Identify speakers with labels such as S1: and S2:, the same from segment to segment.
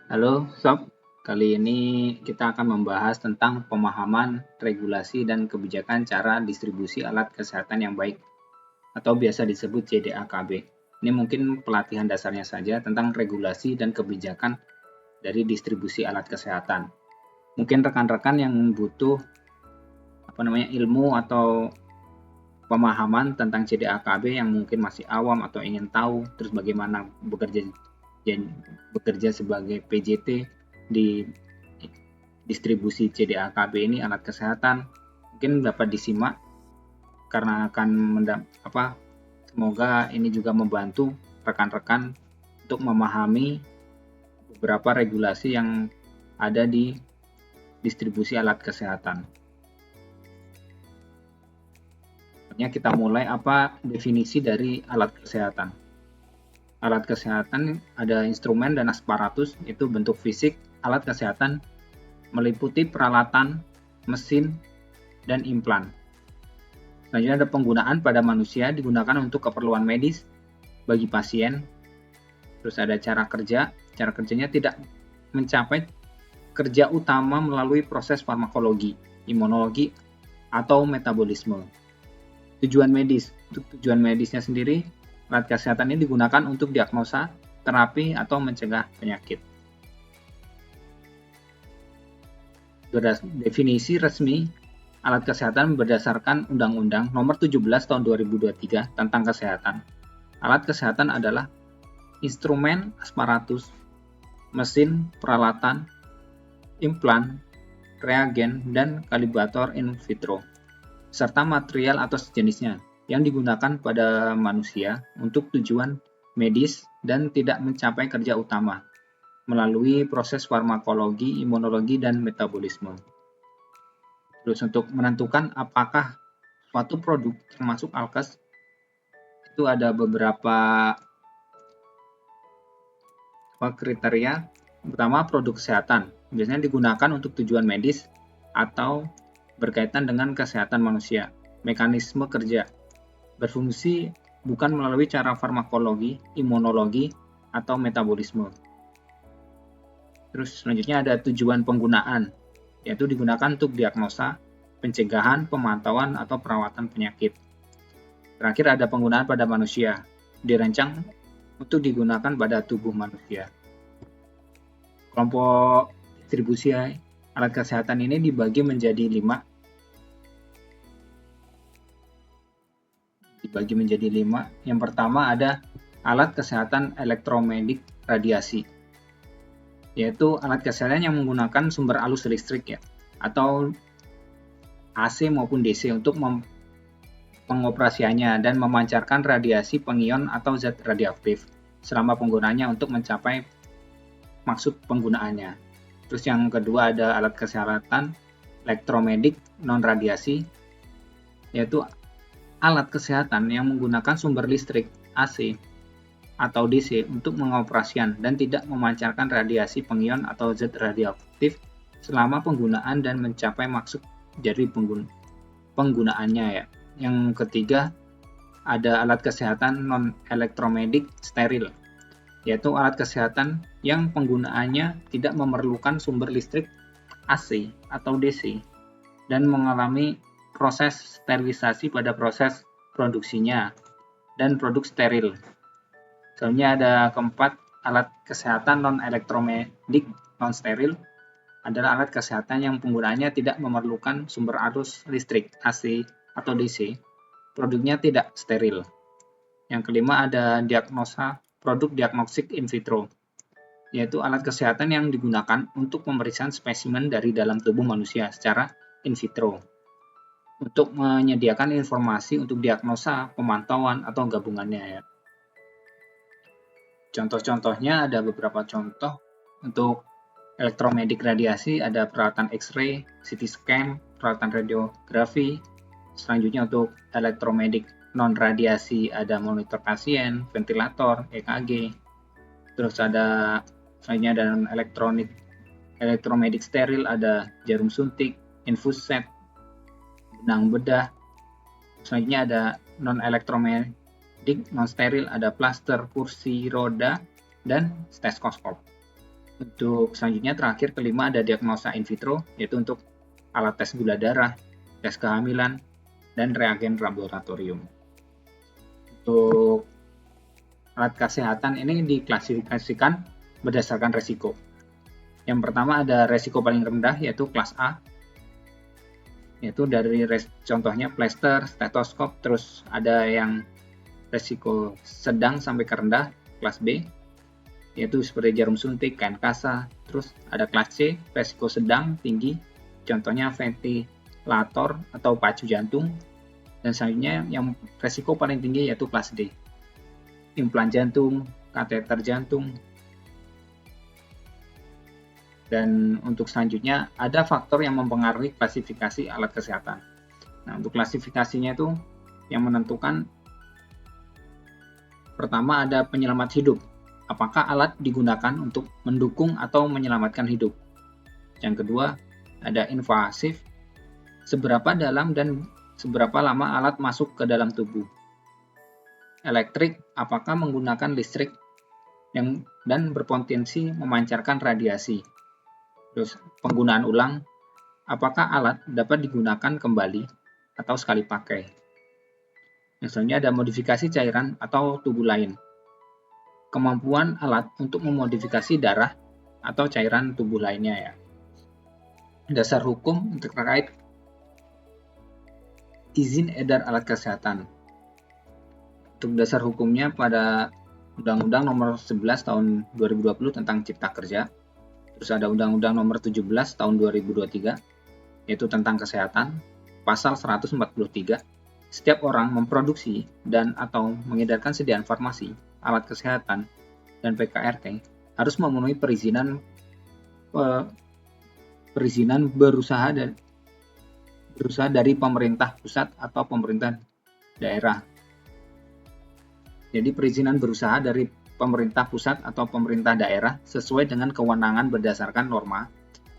S1: Halo Sob, kali ini kita akan membahas tentang pemahaman, regulasi, dan kebijakan cara distribusi alat kesehatan yang baik atau biasa disebut CDAKB. Ini mungkin pelatihan dasarnya saja tentang regulasi dan kebijakan dari distribusi alat kesehatan. Mungkin rekan-rekan yang butuh ilmu atau pemahaman tentang CDAKB yang mungkin masih awam atau ingin tahu terus bagaimana bekerja sebagai PJT di distribusi CDAKB ini alat kesehatan mungkin dapat disimak karena akan semoga ini juga membantu rekan-rekan untuk memahami beberapa regulasi yang ada di distribusi alat kesehatan. Kita mulai apa definisi dari alat kesehatan. Alat kesehatan ada instrumen dan aparatus, itu bentuk fisik. Alat kesehatan meliputi peralatan, mesin, dan implan. Selanjutnya ada penggunaan pada manusia, digunakan untuk keperluan medis bagi pasien. Terus ada cara kerja. Cara kerjanya tidak mencapai kerja utama melalui proses farmakologi, imunologi, atau metabolisme. Tujuan medis. Untuk tujuan medisnya sendiri, alat kesehatan ini digunakan untuk diagnosa, terapi, atau mencegah penyakit. Definisi resmi alat kesehatan berdasarkan Undang-Undang Nomor 17 Tahun 2023 tentang Kesehatan. Alat kesehatan adalah instrumen, aparatus, mesin, peralatan, implan, reagen, dan kalibrator in vitro, serta material atau sejenisnya yang digunakan pada manusia untuk tujuan medis dan tidak mencapai kerja utama melalui proses farmakologi, imunologi, dan metabolisme. Terus untuk menentukan apakah suatu produk termasuk ALKES, itu ada beberapa kriteria. Pertama, produk kesehatan. Biasanya digunakan untuk tujuan medis atau berkaitan dengan kesehatan manusia. Mekanisme kerja. Berfungsi bukan melalui cara farmakologi, imunologi, atau metabolisme. Terus selanjutnya ada tujuan penggunaan, yaitu digunakan untuk diagnosa, pencegahan, pemantauan, atau perawatan penyakit. Terakhir ada penggunaan pada manusia, dirancang untuk digunakan pada tubuh manusia. Kelompok distribusi alat kesehatan ini dibagi menjadi 5. Yang pertama ada alat kesehatan elektromagnetik radiasi, yaitu alat kesehatan yang menggunakan sumber arus listrik atau AC maupun DC untuk pengoperasiannya dan memancarkan radiasi pengion atau zat radioaktif selama penggunaannya untuk mencapai maksud penggunaannya. Terus yang kedua ada alat kesehatan elektromagnetik non radiasi, yaitu alat kesehatan yang menggunakan sumber listrik AC atau DC untuk mengoperasian dan tidak memancarkan radiasi pengion atau zat radioaktif selama penggunaan dan mencapai maksud dari penggunaannya. Yang ketiga ada alat kesehatan non elektromagnetik steril, yaitu alat kesehatan yang penggunaannya tidak memerlukan sumber listrik AC atau DC dan mengalami proses sterilisasi pada proses produksinya dan produk steril. Selanjutnya ada keempat, alat kesehatan non-elektromagnetik non-steril adalah alat kesehatan yang penggunaannya tidak memerlukan sumber arus listrik AC atau DC. Produknya tidak steril. Yang kelima ada diagnosa produk diagnostik in vitro, yaitu alat kesehatan yang digunakan untuk pemeriksaan spesimen dari dalam tubuh manusia secara in vitro untuk menyediakan informasi untuk diagnosa, pemantauan, atau gabungannya. Contoh-contohnya ada beberapa contoh. Untuk elektromagnetik radiasi ada peralatan X-ray, CT scan, peralatan radiografi. Selanjutnya untuk elektromagnetik non-radiasi ada monitor pasien, ventilator, EKG. Terus selanjutnya ada elektromagnetik steril, ada jarum suntik, infus set, benang bedah. Selanjutnya ada non-elektromagnetik non-steril, ada plaster, kursi roda, dan stetoskop. Untuk selanjutnya terakhir kelima ada diagnosa in vitro, yaitu untuk alat tes gula darah, tes kehamilan, dan reagen laboratorium. Untuk alat kesehatan ini diklasifikasikan berdasarkan resiko. Yang pertama ada resiko paling rendah yaitu kelas A, yaitu dari contohnya plester, stetoskop, terus ada yang resiko sedang sampai ke rendah, kelas B, yaitu seperti jarum suntik, kain kasa. Terus ada kelas C, resiko sedang tinggi, contohnya ventilator atau pacu jantung. Dan selanjutnya yang resiko paling tinggi yaitu kelas D, implan jantung, kateter jantung. Dan untuk selanjutnya ada faktor yang mempengaruhi klasifikasi alat kesehatan. Nah, untuk klasifikasinya itu yang menentukan pertama ada penyelamat hidup. Apakah alat digunakan untuk mendukung atau menyelamatkan hidup? Yang kedua, ada invasif. Seberapa dalam dan seberapa lama alat masuk ke dalam tubuh? Elektrik, apakah menggunakan listrik dan berpotensi memancarkan radiasi? Terus penggunaan ulang, apakah alat dapat digunakan kembali atau sekali pakai? Misalnya ada modifikasi cairan atau tubuh lain. Kemampuan alat untuk memodifikasi darah atau cairan tubuh lainnya ya. Dasar hukum terkait izin edar alat kesehatan. Untuk dasar hukumnya pada Undang-Undang Nomor 11 Tahun 2020 tentang Cipta Kerja. Terus ada Undang-Undang Nomor 17 Tahun 2023 yaitu tentang kesehatan. Pasal 143. Setiap orang memproduksi dan atau mengedarkan sediaan farmasi, alat kesehatan, dan PKRT harus memenuhi perizinan berusaha dari pemerintah pusat atau pemerintah daerah. Jadi perizinan berusaha dari pemerintah pusat atau pemerintah daerah sesuai dengan kewenangan berdasarkan norma,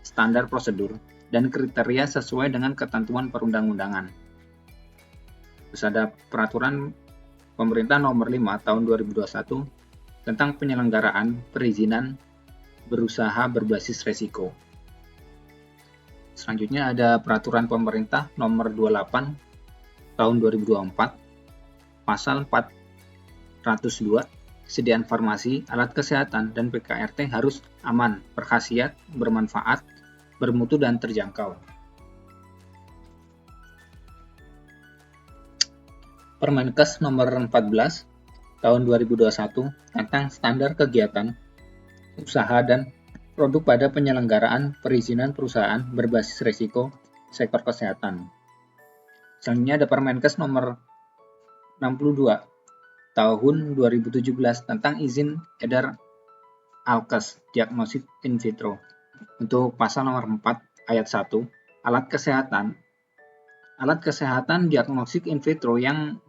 S1: standar prosedur, dan kriteria sesuai dengan ketentuan perundang-undangan. Terus ada peraturan pemerintah nomor 5 tahun 2021 tentang penyelenggaraan perizinan berusaha berbasis resiko. Selanjutnya ada peraturan pemerintah nomor 28 tahun 2024 pasal 402 sediaan farmasi, alat kesehatan, dan PKRT harus aman, berkhasiat, bermanfaat, bermutu, dan terjangkau. Permenkes nomor 14 tahun 2021 tentang standar kegiatan, usaha, dan produk pada penyelenggaraan perizinan perusahaan berbasis risiko sektor kesehatan. Selanjutnya ada Permenkes nomor 62 tahun 2017 tentang izin edar alkes diagnosis in vitro. Untuk pasal nomor 4 ayat 1, alat kesehatan diagnostik in vitro yang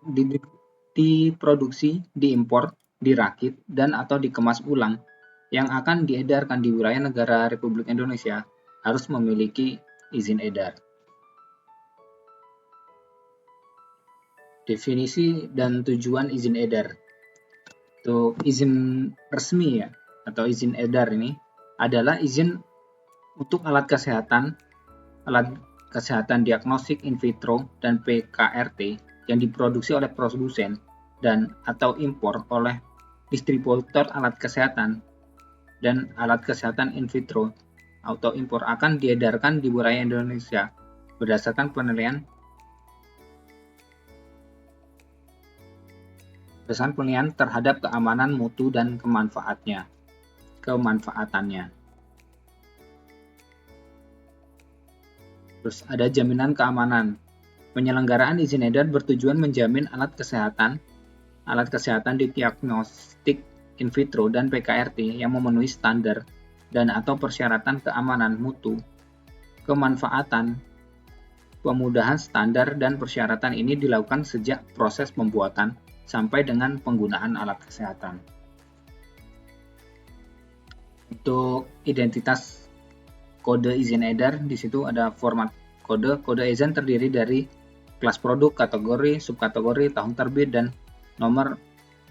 S1: diproduksi, diimpor, dirakit, dan atau dikemas ulang yang akan diedarkan di wilayah negara Republik Indonesia harus memiliki izin edar. Definisi dan tujuan izin edar. Untuk izin resmi ya, atau izin edar ini adalah izin untuk alat kesehatan diagnostik in vitro dan PKRT yang diproduksi oleh produsen dan atau impor oleh distributor alat kesehatan dan alat kesehatan in vitro atau impor akan diedarkan di wilayah Indonesia berdasarkan penilaian terhadap keamanan mutu dan kemanfaatannya. Terus ada jaminan keamanan. Penyelenggaraan izin edar bertujuan menjamin alat kesehatan diagnostik in vitro dan PKRT yang memenuhi standar dan atau persyaratan keamanan mutu, kemanfaatan, pemudahan standar dan persyaratan ini dilakukan sejak proses pembuatan sampai dengan penggunaan alat kesehatan. Untuk identitas kode izin edar, di situ ada format kode. Kode izin terdiri dari kelas produk, kategori, subkategori, tahun terbit, dan nomor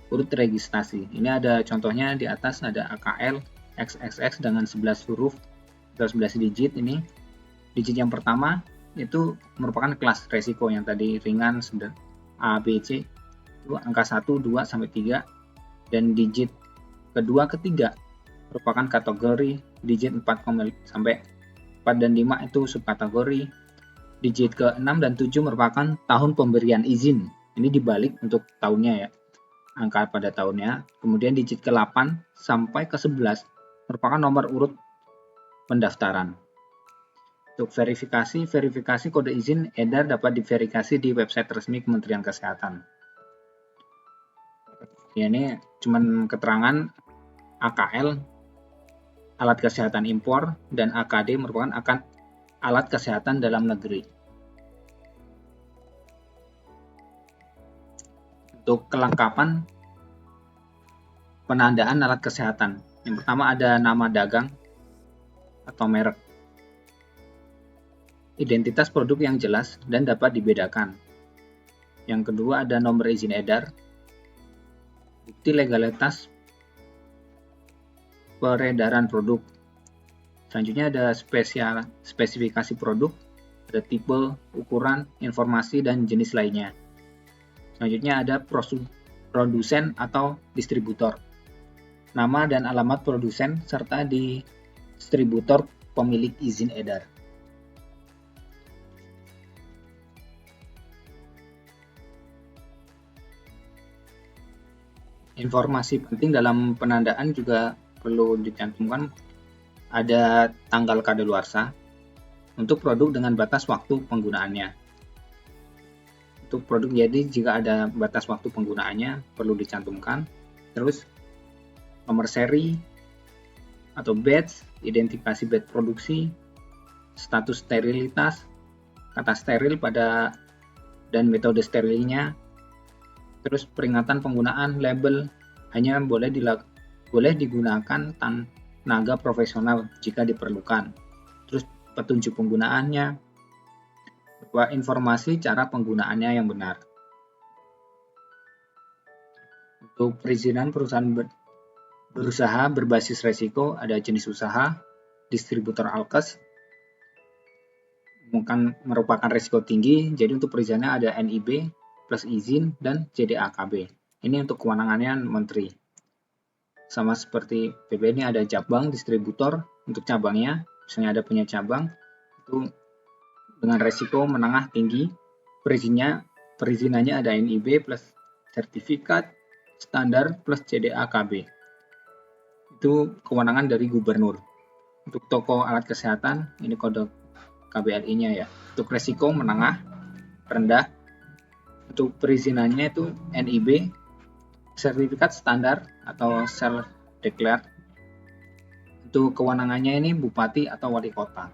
S1: urut registrasi. Ini ada contohnya di atas, ada AKL, XXX dengan 11 huruf atau 11 digit. Ini digit yang pertama itu merupakan kelas resiko yang tadi ringan, A, B, C, itu angka 1, 2, sampai 3, dan digit kedua, ketiga merupakan kategori, digit 4 sampai 4 dan 5 itu subkategori, digit ke-6 dan 7 merupakan tahun pemberian izin, ini dibalik untuk tahunnya ya, angka pada tahunnya. Kemudian digit ke-8 sampai ke-11 merupakan nomor urut pendaftaran. Untuk verifikasi kode izin edar dapat diverifikasi di website resmi Kementerian Kesehatan. Ya, ini cuman keterangan AKL, alat kesehatan impor, dan AKD merupakan alat kesehatan dalam negeri. Untuk kelengkapan penandaan alat kesehatan, yang pertama ada nama dagang atau merek, identitas produk yang jelas dan dapat dibedakan. Yang kedua ada nomor izin edar, bukti legalitas peredaran produk. Selanjutnya ada spesifikasi produk, ada tipe, ukuran, informasi, dan jenis lainnya. Selanjutnya ada produsen atau distributor, nama dan alamat produsen serta distributor pemilik izin edar. Informasi penting dalam penandaan juga perlu dicantumkan, ada tanggal kadaluarsa untuk produk dengan batas waktu penggunaannya. Untuk produk jadi jika ada batas waktu penggunaannya perlu dicantumkan. Terus nomor seri atau batch, identifikasi batch produksi, status sterilitas, kata steril pada dan metode sterilnya. Terus peringatan penggunaan label hanya boleh digunakan tenaga profesional jika diperlukan. Terus petunjuk penggunaannya, bahwa informasi cara penggunaannya yang benar. Untuk perizinan perusahaan berusaha berbasis resiko ada jenis usaha, distributor alkes, merupakan resiko tinggi. Jadi untuk perizinannya ada NIB plus izin dan JDAKB. Ini untuk kewenangannya menteri. Sama seperti PB ini ada cabang, distributor untuk cabangnya, misalnya ada punya cabang itu dengan resiko menengah tinggi, perizinannya ada NIB plus sertifikat standar plus JDAKB. Itu kewenangan dari gubernur. Untuk toko alat kesehatan ini kode KBRI-nya ya. Untuk resiko menengah, rendah. Untuk perizinannya itu NIB, sertifikat standar atau self declared. Untuk kewenangannya ini bupati atau wali kota.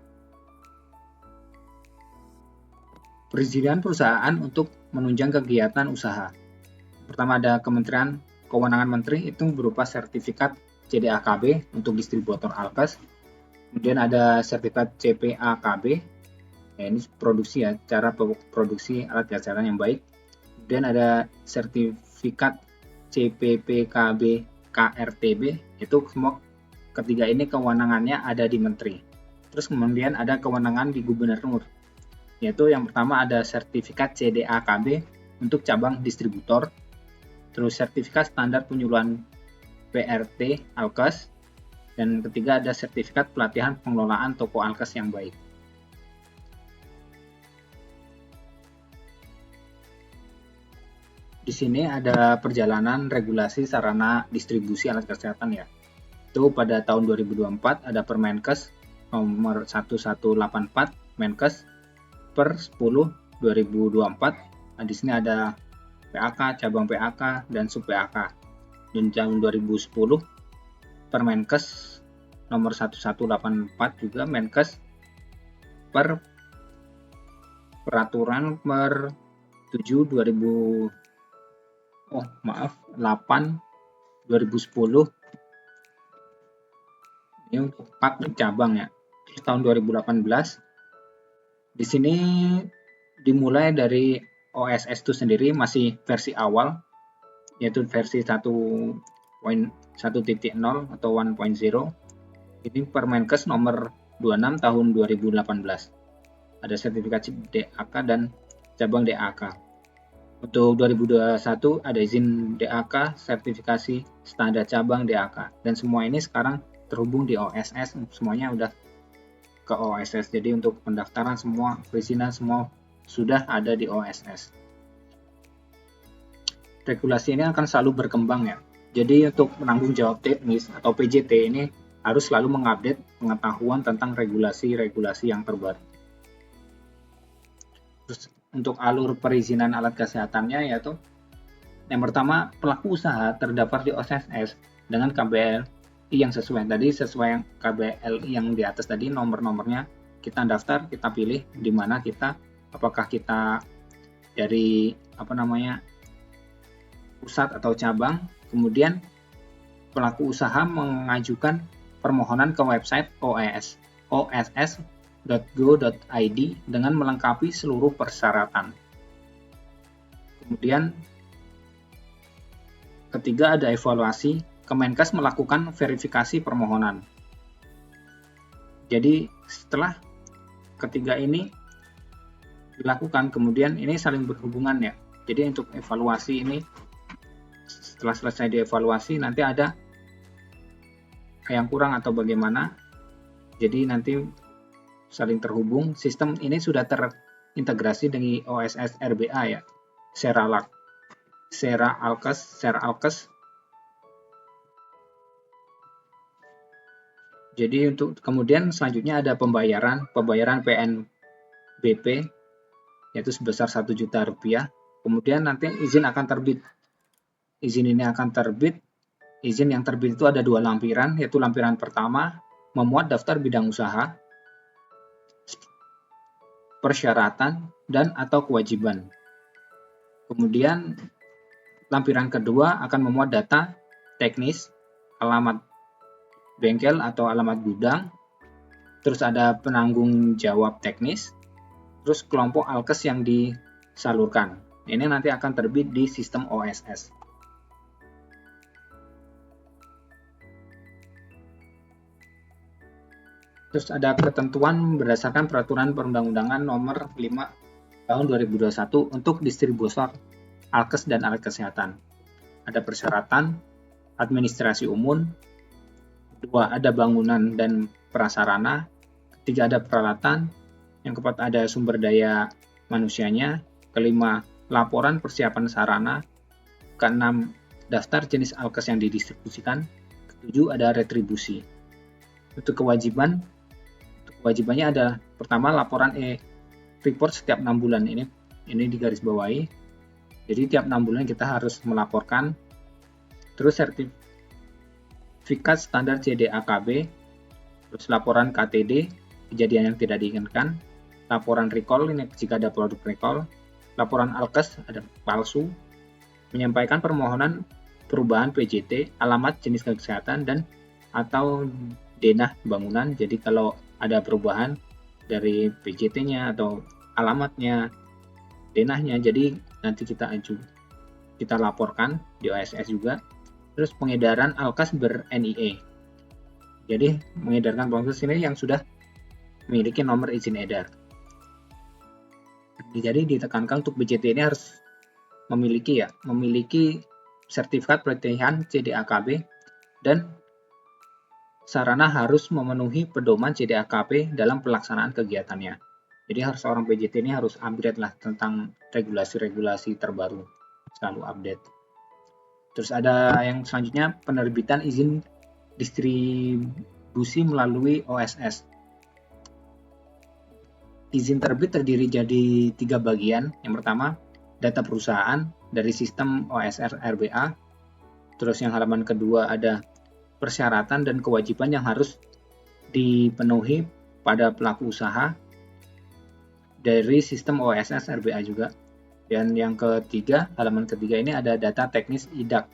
S1: Perizinan perusahaan untuk menunjang kegiatan usaha. Pertama ada Kementerian Kewenangan Menteri, itu berupa sertifikat JDAKB untuk distributor alkes. Kemudian ada sertifikat CPAKB, ya ini produksi ya, cara produksi alat kesehatan yang baik. Kemudian ada sertifikat CPPKB KRTB, itu semua ketiga ini kewenangannya ada di menteri. Terus kemudian ada kewenangan di gubernur, yaitu yang pertama ada sertifikat CDAKB untuk cabang distributor, terus sertifikat standar penyuluhan PRT alkes, dan ketiga ada sertifikat pelatihan pengelolaan toko alkes yang baik. Di sini ada perjalanan regulasi sarana distribusi alat kesehatan ya. Itu pada tahun 2024 ada Permenkes nomor 1184 Menkes per 10 2024. Nah, di sini ada PAK, cabang PAK dan sub PAK. Dan tahun 2010 Permenkes nomor 1184 juga Menkes per peraturan per 7 8 2010. Ini untuk pak cabang ya. Terus tahun 2018 di sini dimulai dari OSS itu sendiri masih versi awal, yaitu versi 1.0 atau 1.0. Ini Permenkes nomor 26 tahun 2018. Ada sertifikasi DAK dan cabang DAK. Untuk 2021 ada izin DAK, sertifikasi standar cabang DAK. Dan semua ini sekarang terhubung di OSS, semuanya udah ke OSS. Jadi untuk pendaftaran semua, perizinan semua sudah ada di OSS. Regulasi ini akan selalu berkembang ya. Jadi untuk penanggung jawab teknis atau PJT ini harus selalu mengupdate pengetahuan tentang regulasi-regulasi yang terbaru. Terus untuk alur perizinan alat kesehatannya yaitu yang pertama, pelaku usaha terdaftar di OSS dengan KBLI yang sesuai. Tadi sesuai KBLI yang di atas tadi nomor-nomornya kita daftar, kita pilih di mana kita, apakah kita dari pusat atau cabang. Kemudian pelaku usaha mengajukan permohonan ke website oss.go.id dengan melengkapi seluruh persyaratan. Kemudian ketiga ada evaluasi. Kemenkes melakukan verifikasi permohonan. Jadi setelah ketiga ini dilakukan, kemudian ini saling berhubungan ya. Jadi untuk evaluasi ini setelah selesai dievaluasi nanti ada yang kurang atau bagaimana. Jadi nanti saling terhubung. Sistem ini sudah terintegrasi dengan OSS RBA ya. Seralkes. Jadi untuk kemudian selanjutnya ada pembayaran PNBP yaitu sebesar 1 juta rupiah. Kemudian nanti izin akan terbit. Izin ini akan terbit. Izin yang terbit itu ada 2 lampiran, yaitu lampiran pertama memuat daftar bidang usaha, persyaratan, dan atau kewajiban. Kemudian lampiran kedua akan memuat data teknis, alamat bengkel atau alamat gudang, terus ada penanggung jawab teknis, terus kelompok alkes yang disalurkan. Ini nanti akan terbit di sistem OSS. Terus ada ketentuan berdasarkan peraturan perundang-undangan nomor 5 tahun 2021 untuk distributor alkes dan alat kesehatan. Ada persyaratan, administrasi umum, 2 ada bangunan dan prasarana, 3 ada peralatan, yang keempat ada sumber daya manusianya, kelima laporan persiapan sarana, keenam daftar jenis alkes yang didistribusikan, ketujuh ada retribusi. Untuk kewajibannya ada pertama laporan report setiap 6 bulan, ini digarisbawahi. Jadi tiap 6 bulan kita harus melaporkan. Terus sertifikat standar CDAKB, terus laporan KTD, kejadian yang tidak diinginkan, laporan recall ini jika ada produk recall, laporan alkes ada palsu, menyampaikan permohonan perubahan PJT, alamat jenis kesehatan dan atau denah bangunan. Jadi kalau ada perubahan dari PJT-nya atau alamatnya, denahnya, jadi nanti kita laporkan di OSS juga. Terus pengedaran alkes ber-NIE. Jadi mengedarkan alkes ini yang sudah memiliki nomor izin edar. Jadi ditekankan untuk PJT ini harus memiliki sertifikat pelatihan CDAKB dan sarana harus memenuhi pedoman CDAKB dalam pelaksanaan kegiatannya. Jadi harus seorang PJT ini harus update lah tentang regulasi-regulasi terbaru, selalu update. Terus ada yang selanjutnya penerbitan izin distribusi melalui OSS. Izin terbit terdiri jadi 3 bagian. Yang pertama, data perusahaan dari sistem OSR RBA. Terus yang halaman kedua ada persyaratan dan kewajiban yang harus dipenuhi pada pelaku usaha dari sistem OSS RBA juga. Dan yang ketiga, halaman ketiga ini ada data teknis IDAK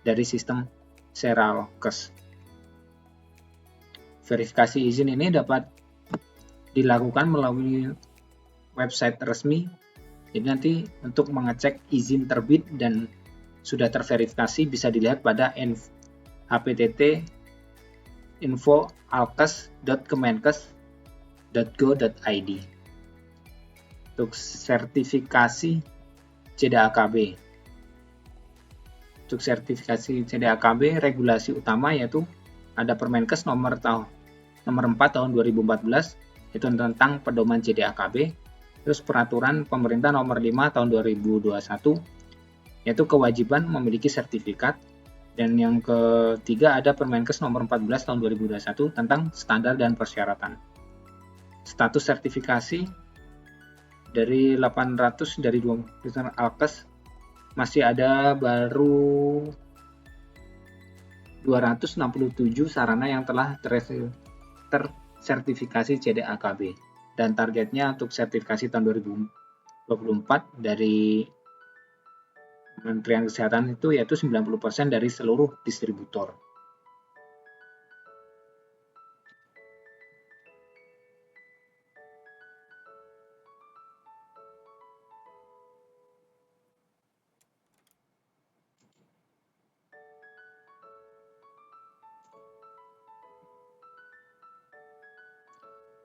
S1: dari sistem Seralkes. Verifikasi izin ini dapat dilakukan melalui website resmi. Jadi nanti untuk mengecek izin terbit dan sudah terverifikasi bisa dilihat pada HPTT info.alkes.kemenkes.go.id. Untuk sertifikasi CDAKB. Untuk sertifikasi CDAKB, regulasi utama yaitu ada Permenkes nomor 4 tahun 2014 itu tentang pedoman CDAKB. Terus peraturan pemerintah nomor 5 tahun 2021 yaitu kewajiban memiliki sertifikat. Dan yang ketiga ada Permenkes nomor 14 tahun 2021 tentang standar dan persyaratan. Status sertifikasi dari 800 dari 20 Alkes masih ada baru 267 sarana yang telah tersertifikasi CDAKB. Dan targetnya untuk sertifikasi tahun 2024 dari Kementerian Kesehatan itu yaitu 90% dari seluruh distributor.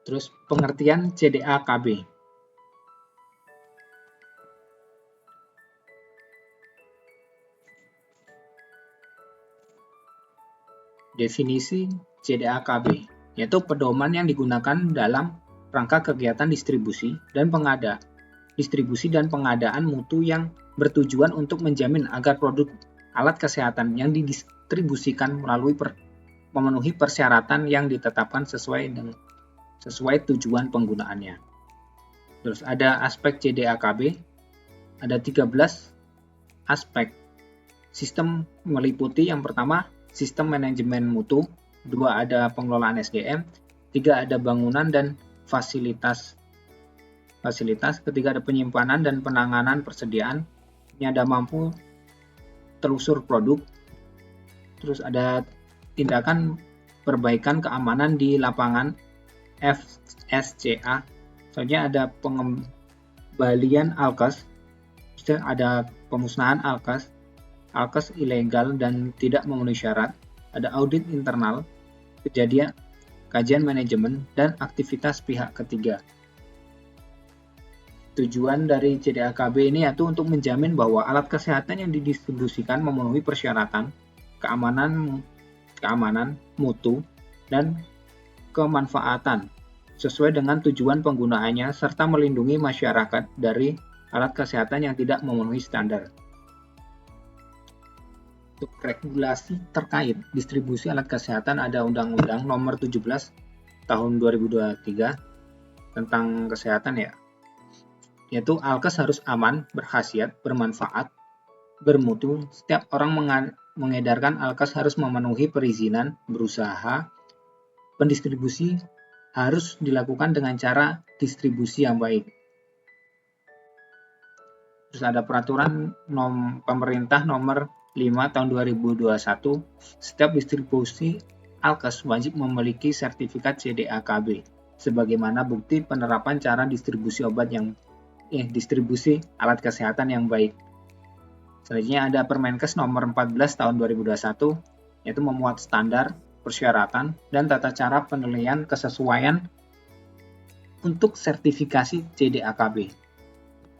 S1: Terus pengertian CDAKB. Definisi CDAKB yaitu pedoman yang digunakan dalam rangka kegiatan distribusi dan pengadaan mutu yang bertujuan untuk menjamin agar produk alat kesehatan yang didistribusikan memenuhi persyaratan yang ditetapkan sesuai tujuan penggunaannya. Terus ada aspek CDAKB, ada 13 aspek. Sistem meliputi yang pertama sistem manajemen mutu, 2 ada pengelolaan SDM, 3 ada bangunan dan fasilitas, ketiga ada penyimpanan dan penanganan persediaan, ini ada mampu telusur produk, terus ada tindakan perbaikan keamanan di lapangan FSCA, soalnya ada pengembalian alkes, ada pemusnahan alkes ilegal dan tidak memenuhi syarat, ada audit internal, kajian manajemen, dan aktivitas pihak ketiga. Tujuan dari CDAKB ini yaitu untuk menjamin bahwa alat kesehatan yang didistribusikan memenuhi persyaratan, keamanan, mutu, dan kemanfaatan sesuai dengan tujuan penggunaannya serta melindungi masyarakat dari alat kesehatan yang tidak memenuhi standar. Untuk regulasi terkait distribusi alat kesehatan ada Undang-Undang Nomor 17 Tahun 2023 tentang kesehatan yaitu alkes harus aman, berkhasiat, bermanfaat, bermutu. Setiap orang mengedarkan alkes harus memenuhi perizinan berusaha. Pendistribusi harus dilakukan dengan cara distribusi yang baik. Terus ada peraturan pemerintah nomor 5 tahun 2021, setiap distribusi alkes wajib memiliki sertifikat CDAKB sebagaimana bukti penerapan cara distribusi distribusi alat kesehatan yang baik. Selanjutnya ada Permenkes nomor 14 tahun 2021 yaitu memuat standar, persyaratan, dan tata cara penilaian kesesuaian untuk sertifikasi CDAKB.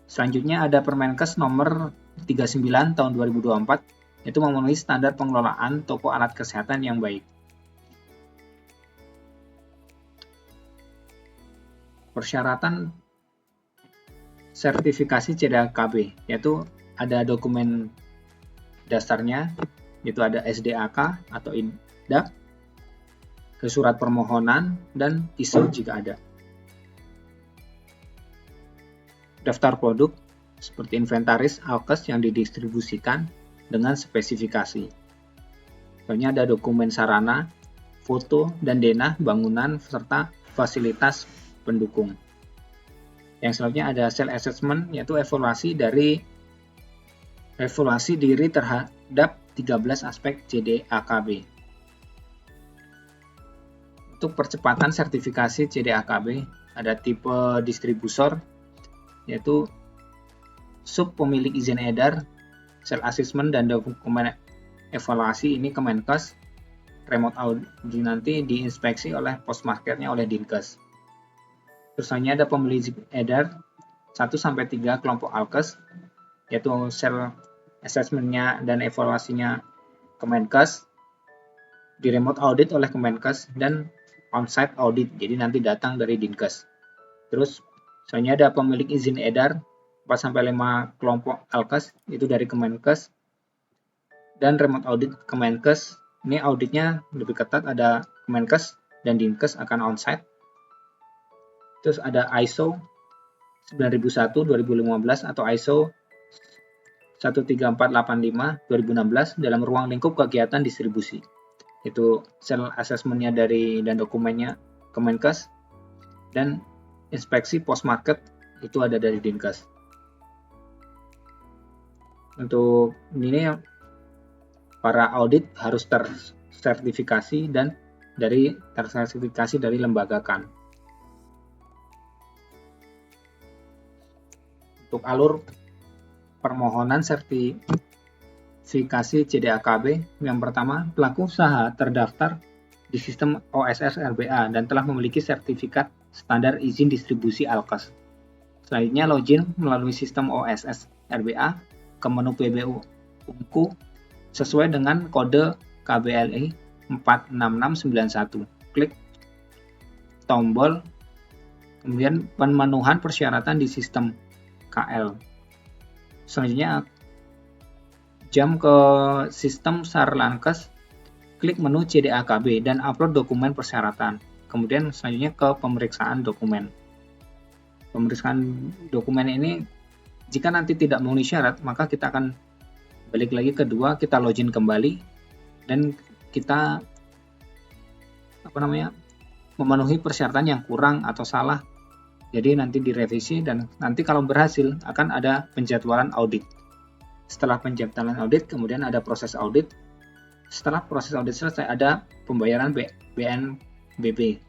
S1: Selanjutnya ada Permenkes nomor 39 tahun 2024 yaitu memenuhi standar pengelolaan toko alat kesehatan yang baik. Persyaratan sertifikasi CDAKB yaitu ada dokumen dasarnya yaitu ada SDAK atau INDAP, surat permohonan, dan ISO jika ada. Daftar produk seperti inventaris alkes yang didistribusikan dengan spesifikasi. Soalnya ada dokumen sarana, foto, dan denah bangunan serta fasilitas pendukung. Yang selanjutnya ada self assessment yaitu evaluasi diri terhadap 13 aspek CDAKB. Untuk percepatan sertifikasi CDAKB ada tipe distributor yaitu sub pemilik izin edar, self assessment dan dokumen evaluasi ini Kemenkes. remote audit nanti diinspeksi oleh post marketnya oleh Dinkes. Terus hanya ada pembeli izin edar 1-3 kelompok alkes, yaitu sel assessment-nya dan evaluasinya Kemenkes, di remote audit oleh Kemenkes, dan on-site audit, jadi nanti datang dari Dinkes. Terus misalnya ada pemilik izin edar 4-5 kelompok alkes, itu dari Kemenkes, dan remote audit Kemenkes. Ini auditnya lebih ketat, ada Kemenkes dan Dinkes akan on-site. Terus ada ISO 9001 2015 atau ISO 13485 2016 dalam ruang lingkup kegiatan distribusi. Itu sel assessment-nya dan dokumennya Kemenkes, dan inspeksi post market itu ada dari Dinkes. Untuk ini para audit harus tersertifikasi dari lembaga KAN. Untuk alur permohonan sertifikasi CDAKB, yang pertama, pelaku usaha terdaftar di sistem OSS RBA dan telah memiliki sertifikat standar izin distribusi alkes. Selanjutnya, login melalui sistem OSS RBA ke menu PBU UMKU sesuai dengan kode KBLI 46691. Klik tombol, kemudian pemenuhan persyaratan di sistem KL. Selanjutnya, jam ke sistem Sarlankes, klik menu CDAKB dan upload dokumen persyaratan. Kemudian selanjutnya ke pemeriksaan dokumen. Pemeriksaan dokumen ini, jika nanti tidak memenuhi syarat, maka kita akan balik lagi kedua, kita login kembali dan kita memenuhi persyaratan yang kurang atau salah. Jadi nanti direvisi dan nanti kalau berhasil akan ada penjadwalan audit. Setelah penjadwalan audit, kemudian ada proses audit. Setelah proses audit selesai, ada pembayaran BNBP.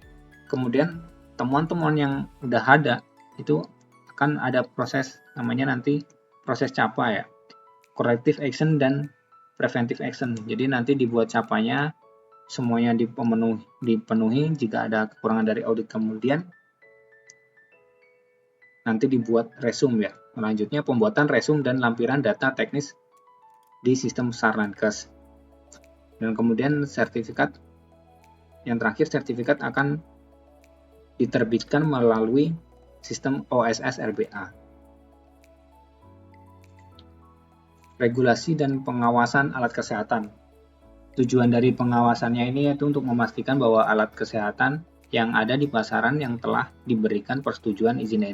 S1: Kemudian temuan-temuan yang udah ada itu akan ada proses namanya nanti proses CAPA ya, corrective action dan preventive action. Jadi nanti dibuat CAPA-nya semuanya dipenuhi. Jika ada kekurangan dari audit, kemudian nanti dibuat resume ya. Selanjutnya pembuatan resume dan lampiran data teknis di sistem Sarlankes. Dan kemudian sertifikat, yang terakhir sertifikat akan diterbitkan melalui sistem OSS RBA. Regulasi dan pengawasan alat kesehatan. Tujuan dari pengawasannya ini yaitu untuk memastikan bahwa alat kesehatan yang ada di pasaran yang telah diberikan persetujuan izin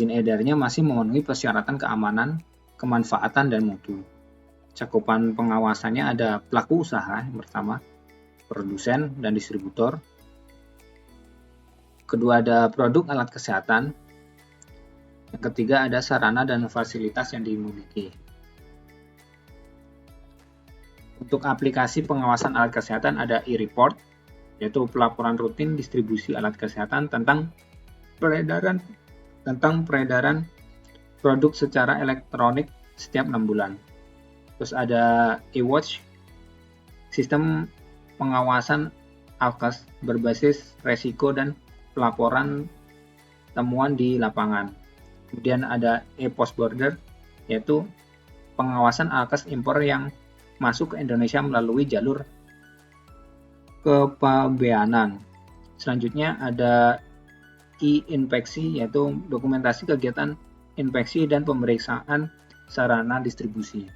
S1: edarnya masih memenuhi persyaratan keamanan, kemanfaatan, dan mutu. Cakupan pengawasannya ada pelaku usaha yang pertama, produsen dan distributor. Kedua ada produk alat kesehatan. Yang ketiga ada sarana dan fasilitas yang dimiliki. Untuk aplikasi pengawasan alat kesehatan ada e-report, yaitu pelaporan rutin distribusi alat kesehatan tentang peredaran produk secara elektronik setiap 6 bulan. Terus ada e-watch, sistem pengawasan alkes berbasis resiko dan pelaporan temuan di lapangan. Kemudian ada e-post border, yaitu pengawasan alkes impor yang masuk ke Indonesia melalui jalur kepabeanan. Selanjutnya ada e-inspeksi, yaitu dokumentasi kegiatan inspeksi dan pemeriksaan sarana distribusi.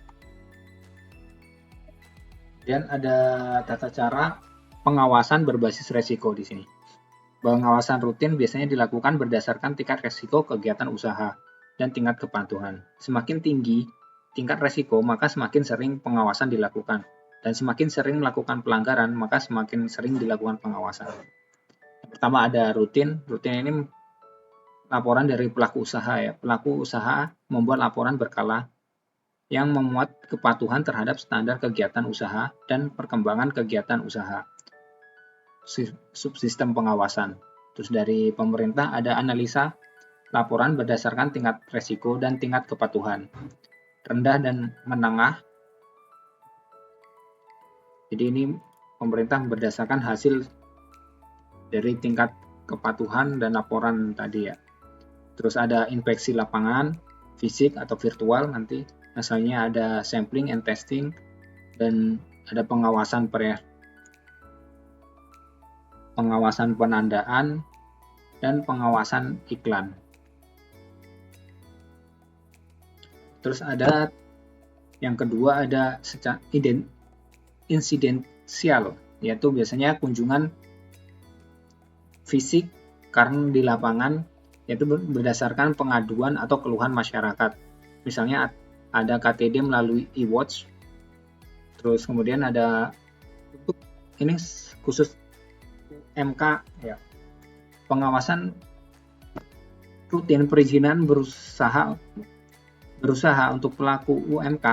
S1: Dan ada tata cara pengawasan berbasis resiko di sini. Pengawasan rutin biasanya dilakukan berdasarkan tingkat resiko kegiatan usaha dan tingkat kepatuhan. Semakin tinggi tingkat resiko, maka semakin sering pengawasan dilakukan. Dan semakin sering melakukan pelanggaran, maka semakin sering dilakukan pengawasan. Pertama ada rutin. Rutin ini laporan dari pelaku usaha ya. Pelaku usaha membuat laporan berkala yang memuat kepatuhan terhadap standar kegiatan usaha dan perkembangan kegiatan usaha. Subsistem pengawasan. Terus dari pemerintah ada analisa laporan berdasarkan tingkat resiko dan tingkat kepatuhan. Rendah dan menengah. Jadi ini pemerintah berdasarkan hasil dari tingkat kepatuhan dan laporan tadi ya. Terus ada inspeksi lapangan, fisik atau virtual nanti. Misalnya ada sampling and testing, dan ada pengawasan penandaan, dan pengawasan iklan. Terus ada yang kedua ada secara insidensial, yaitu biasanya kunjungan fisik karena di lapangan, yaitu berdasarkan pengaduan atau keluhan masyarakat. Misalnya ada KTD melalui e-watch. Terus kemudian ada ini khusus UMK ya. Pengawasan rutin perizinan berusaha untuk pelaku UMK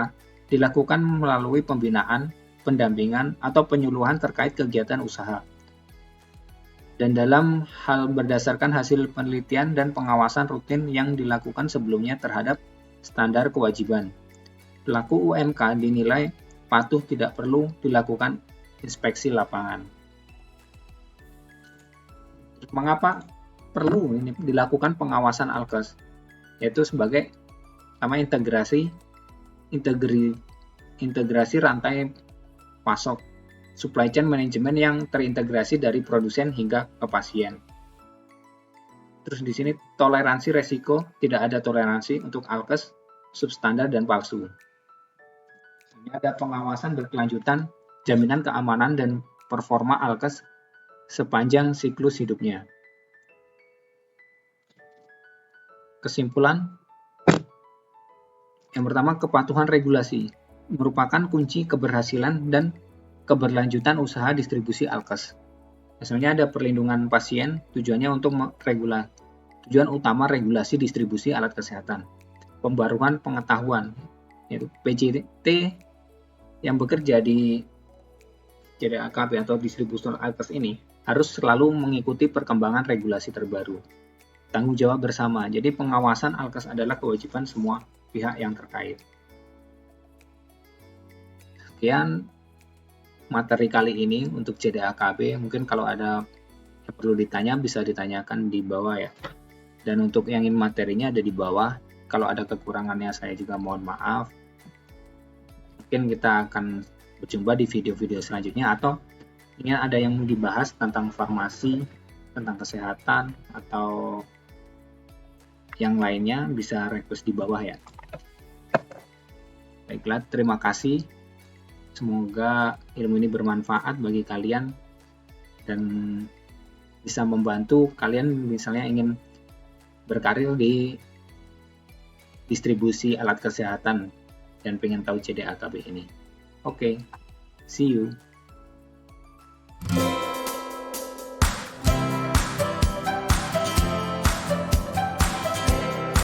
S1: dilakukan melalui pembinaan, pendampingan, atau penyuluhan terkait kegiatan usaha. Dan dalam hal berdasarkan hasil penelitian dan pengawasan rutin yang dilakukan sebelumnya terhadap standar kewajiban. Pelaku UMK dinilai patuh, tidak perlu dilakukan inspeksi lapangan. Mengapa perlu ini dilakukan pengawasan Alkes? Yaitu sebagai integrasi rantai pasok, supply chain management yang terintegrasi dari produsen hingga ke pasien. Terus di sini toleransi resiko, tidak ada toleransi untuk Alkes, substandar dan palsu. Ini ada pengawasan berkelanjutan, jaminan keamanan dan performa Alkes sepanjang siklus hidupnya. Kesimpulan, yang pertama, kepatuhan regulasi merupakan kunci keberhasilan dan keberlanjutan usaha distribusi Alkes. Misalnya ada perlindungan pasien, tujuannya untuk tujuan utama regulasi distribusi alat kesehatan. Pembaruan pengetahuan, yaitu PJT yang bekerja di JDAKB atau distributor Alkes ini harus selalu mengikuti perkembangan regulasi terbaru. Tanggung jawab bersama, jadi pengawasan Alkes adalah kewajiban semua pihak yang terkait. Sekian materi kali ini untuk JDAKB. Mungkin kalau ada yang perlu ditanya bisa ditanyakan di bawah ya. Dan untuk yang ingin materinya ada di bawah. Kalau ada kekurangannya saya juga mohon maaf. Mungkin kita akan berjumpa di video-video selanjutnya, atau ini ada yang dibahas tentang farmasi, tentang kesehatan, atau yang lainnya bisa request di bawah ya. Baiklah, terima kasih. Semoga ilmu ini bermanfaat bagi kalian dan bisa membantu kalian misalnya ingin berkarir di distribusi alat kesehatan dan pengen tahu JDAKB ini. Oke, see you.